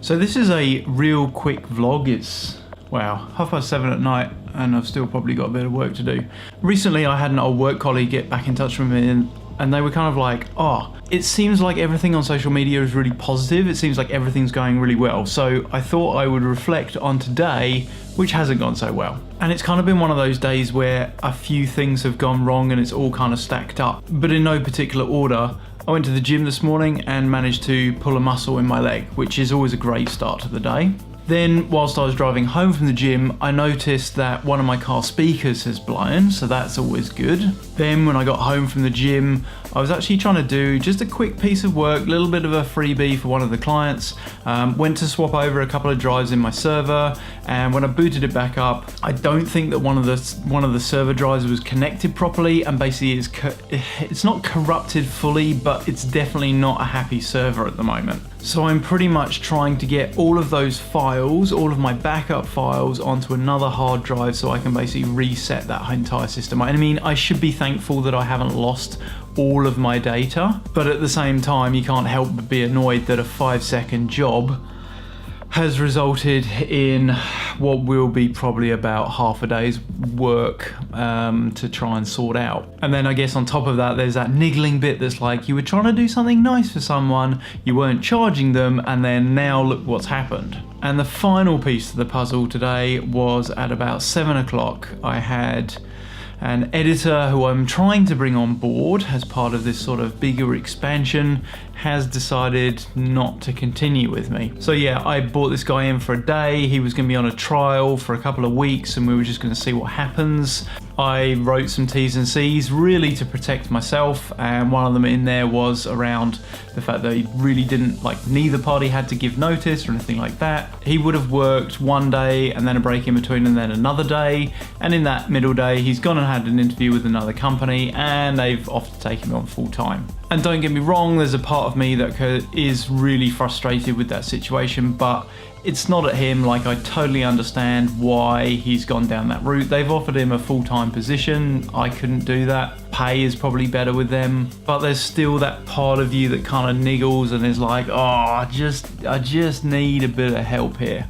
So this is a real quick vlog. It's, wow, 7:30 at night and I've still probably got a bit of work to do. Recently I had an old work colleague get back in touch with me and they were kind of like, oh, it seems like everything on social media is really positive. It seems like everything's going really well. So I thought I would reflect on today, which hasn't gone so well. And it's kind of been one of those days where a few things have gone wrong and it's all kind of stacked up, but in no particular order. I went to the gym this morning and managed to pull a muscle in my leg, which is always a great start to the day. Then, whilst I was driving home from the gym, I noticed that one of my car speakers has blown, so that's always good. Then, when I got home from the gym, I was actually trying to do just a quick piece of work, a little bit of a freebie for one of the clients. Went to swap over a couple of drives in my server, and when I booted it back up, I don't think that one of the server drives was connected properly, and basically it's not corrupted fully, but it's definitely not a happy server at the moment. So I'm pretty much trying to get all of those files, all of my backup files, onto another hard drive so I can basically reset that entire system. I mean, I should be thankful that I haven't lost all of my data, but at the same time, you can't help but be annoyed that a 5-second job has resulted in what will be probably about half a day's work to try and sort out. And then I guess on top of that, there's that niggling bit that's like, you were trying to do something nice for someone, you weren't charging them, and then now look what's happened. And the final piece of the puzzle today was at about 7 o'clock. I had an editor who I'm trying to bring on board as part of this sort of bigger expansion has decided not to continue with me. So yeah, I brought this guy in for a day. He was going to be on a trial for a couple of weeks and we were just going to see what happens. I wrote some T's and C's really to protect myself, and one of them in there was around the fact that he really didn't, like, neither party had to give notice or anything like that. He would have worked one day and then a break in between and then another day, and in that middle day he's gone and had an interview with another company and they've offered to take him on full time. And don't get me wrong, there's a part of me that is really frustrated with that situation, but it's not at him. Like, I totally understand why he's gone down that route. They've offered him a full-time position. I couldn't do that. Pay is probably better with them, but there's still that part of you that kind of niggles and is like, oh, I just need a bit of help here.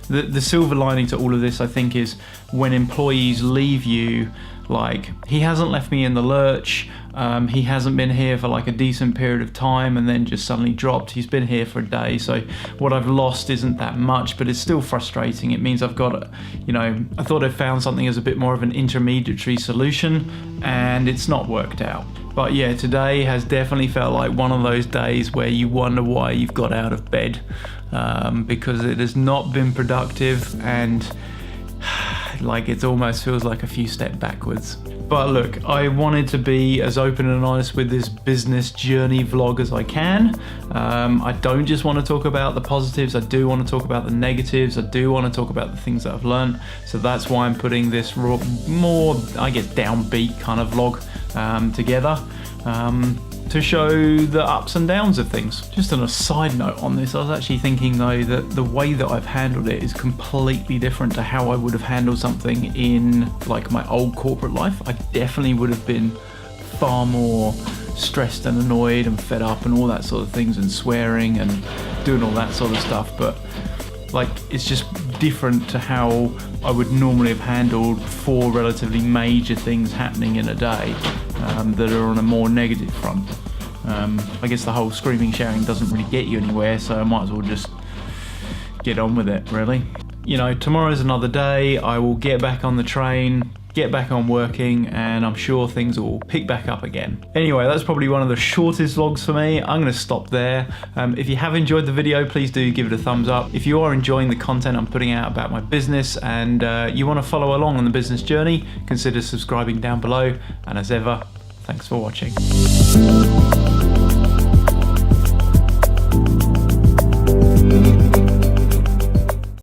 The silver lining to all of this, I think, is when employees leave you, like, he hasn't left me in the lurch. He hasn't been here for like a decent period of time and then just suddenly dropped. He's been here for a day, so what I've lost isn't that much, but it's still frustrating. It means I've got, I thought I found something as a bit more of an intermediary solution and it's not worked out. But yeah, today has definitely felt like one of those days where you wonder why you've got out of bed, because it has not been productive and like it almost feels like a few steps backwards. But look, I wanted to be as open and honest with this business journey vlog as I can. I don't just want to talk about the positives, I do want to talk about the negatives, I do want to talk about the things that I've learned. So that's why I'm putting this more, I guess, downbeat kind of vlog together. To show the ups and downs of things. Just on a side note on this, I was actually thinking though that the way that I've handled it is completely different to how I would have handled something in like my old corporate life. I definitely would have been far more stressed and annoyed and fed up and all that sort of things, and swearing and doing all that sort of stuff, but like it's just different to how I would normally have handled 4 relatively major things happening in a day that are on a more negative front. I guess the whole screaming, shouting doesn't really get you anywhere, so I might as well just get on with it, really. Tomorrow's another day. I will get back on the train, get back on working, and I'm sure things will pick back up again. Anyway, that's probably one of the shortest vlogs for me. I'm going to stop there. If you have enjoyed the video, please do give it a thumbs up. If you are enjoying the content I'm putting out about my business and you want to follow along on the business journey, consider subscribing down below. And as ever, thanks for watching.